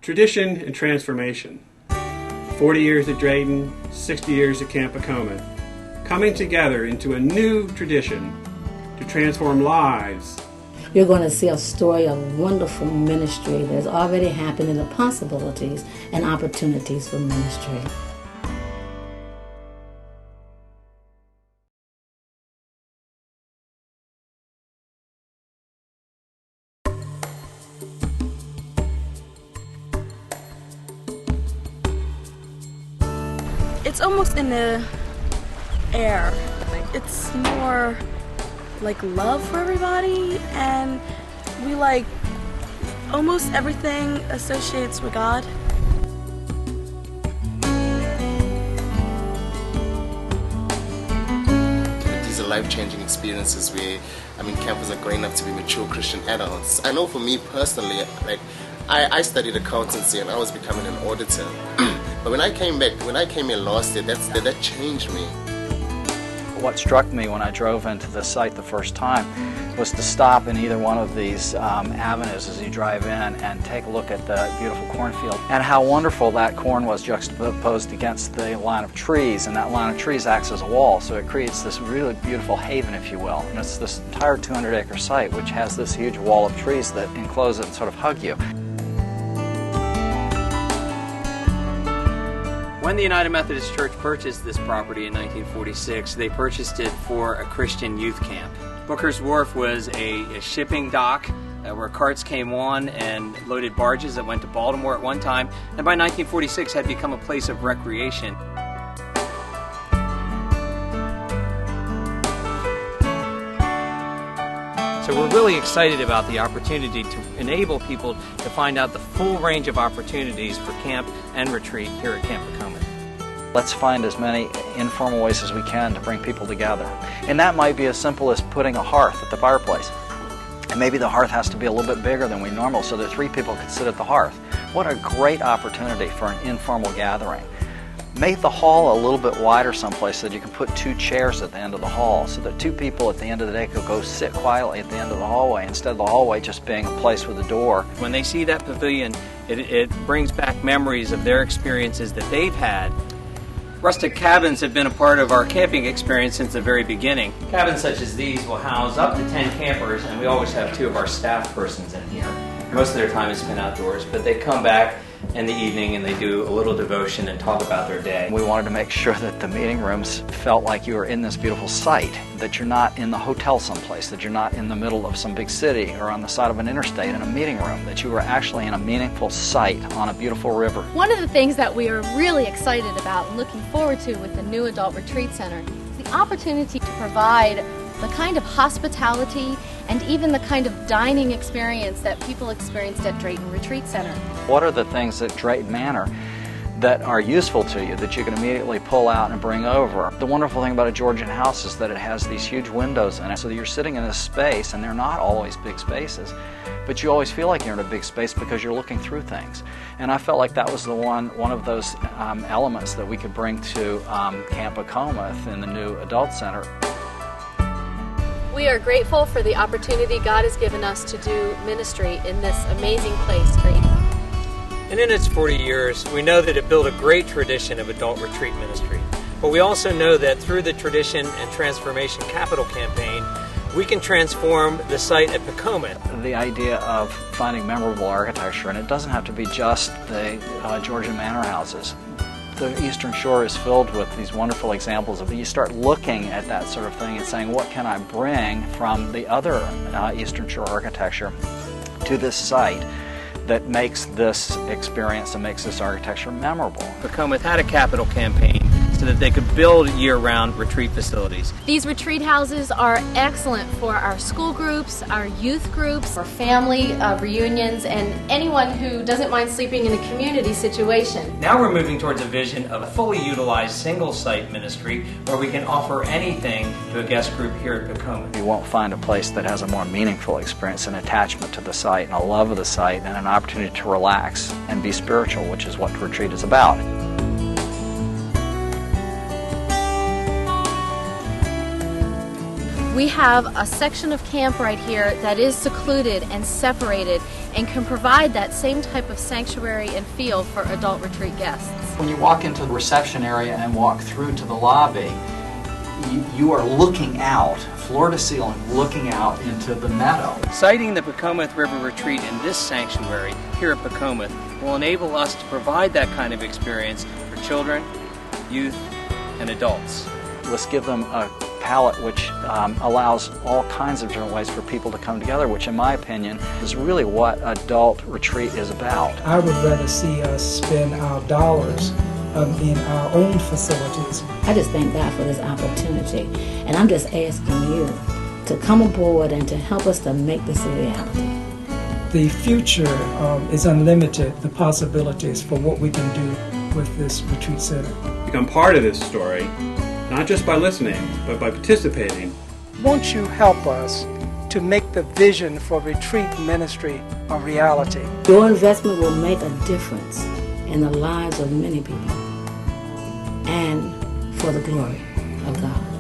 Tradition and transformation. 40 years at Drayton, 60 years at Camp Pecometh, coming together into a new tradition to transform lives. You're going to see a story of wonderful ministry that's already happened and the possibilities and opportunities for ministry. It's almost in the air. It's more like love for everybody, and we like almost everything associates with God. These are life-changing experiences where, campers are growing up to be mature Christian adults. I know for me personally, I studied accountancy and I was becoming an auditor. But when I came here last year, that changed me. What struck me when I drove into the site the first time was to stop in either one of these avenues as you drive in and take a look at the beautiful cornfield and how wonderful that corn was juxtaposed against the line of trees, and that line of trees acts as a wall, so it creates this really beautiful haven, if you will. And it's this entire 200-acre site which has this huge wall of trees that enclose it and sort of hug you. When the United Methodist Church purchased this property in 1946, they purchased it for a Christian youth camp. Booker's Wharf was a shipping dock where carts came on and loaded barges that went to Baltimore at one time, and by 1946 had become a place of recreation. So we're really excited about the opportunity to enable people to find out the full range of opportunities for camp and retreat here at Camp Pecometh. Let's find as many informal ways as we can to bring people together. And that might be as simple as putting a hearth at the fireplace. And maybe the hearth has to be a little bit bigger than we normally, so that 3 people can sit at the hearth. What a great opportunity for an informal gathering. Make the hall a little bit wider someplace so that you can put 2 chairs at the end of the hall, so that 2 people at the end of the day could go sit quietly at the end of the hallway instead of the hallway just being a place with a door. When they see that pavilion, it brings back memories of their experiences that they've had. Rustic cabins have been a part of our camping experience since the very beginning. Cabins such as these will house up to 10 campers, and we always have 2 of our staff persons in here. Most of their time is spent outdoors, but they come back in the evening and they do a little devotion and talk about their day. We wanted to make sure that the meeting rooms felt like you were in this beautiful site, that you're not in the hotel someplace, that you're not in the middle of some big city or on the side of an interstate in a meeting room, that you were actually in a meaningful site on a beautiful river. One of the things that we are really excited about and looking forward to with the new Adult Retreat Center is the opportunity to provide the kind of hospitality and even the kind of dining experience that people experienced at Drayton Retreat Center. What are the things at Drayton Manor that are useful to you that you can immediately pull out and bring over? The wonderful thing about a Georgian house is that it has these huge windows in it, so that you're sitting in this space, and they're not always big spaces, but you always feel like you're in a big space because you're looking through things. And I felt like that was the one of those elements that we could bring to Camp Pecometh in the new Adult Center. We are grateful for the opportunity God has given us to do ministry in this amazing place, Drayton. And in its 40 years, we know that it built a great tradition of adult retreat ministry. But we also know that through the Tradition and Transformation Capital Campaign, we can transform the site at Pecometh. The idea of finding memorable architecture, and it doesn't have to be just the Georgian manor houses. The Eastern Shore is filled with these wonderful examples of, you start looking at that sort of thing and saying, what can I bring from the other Eastern Shore architecture to this site that makes this experience and makes this architecture memorable? Pecometh had a capital campaign so that they could build year-round retreat facilities. These retreat houses are excellent for our school groups, our youth groups, for family reunions, and anyone who doesn't mind sleeping in a community situation. Now we're moving towards a vision of a fully utilized single-site ministry where we can offer anything to a guest group here at Pecometh. You won't find a place that has a more meaningful experience, an attachment to the site, and a love of the site, and an opportunity to relax and be spiritual, which is what retreat is about. We have a section of camp right here that is secluded and separated and can provide that same type of sanctuary and feel for adult retreat guests. When you walk into the reception area and walk through to the lobby, you are looking out, floor to ceiling, looking out into the meadow. Siting the Pecometh River Retreat in this sanctuary here at Pecometh will enable us to provide that kind of experience for children, youth, and adults. Let's give them a palette which allows all kinds of different ways for people to come together, which in my opinion is really what adult retreat is about. I would rather see us spend our dollars in our own facilities. I just thank God for this opportunity, and I'm just asking you to come aboard and to help us to make this a reality. The future is unlimited, the possibilities for what we can do with this retreat center. Become part of this story, not just by listening, but by participating. Won't you help us to make the vision for retreat ministry a reality? Your investment will make a difference in the lives of many people and for the glory of God.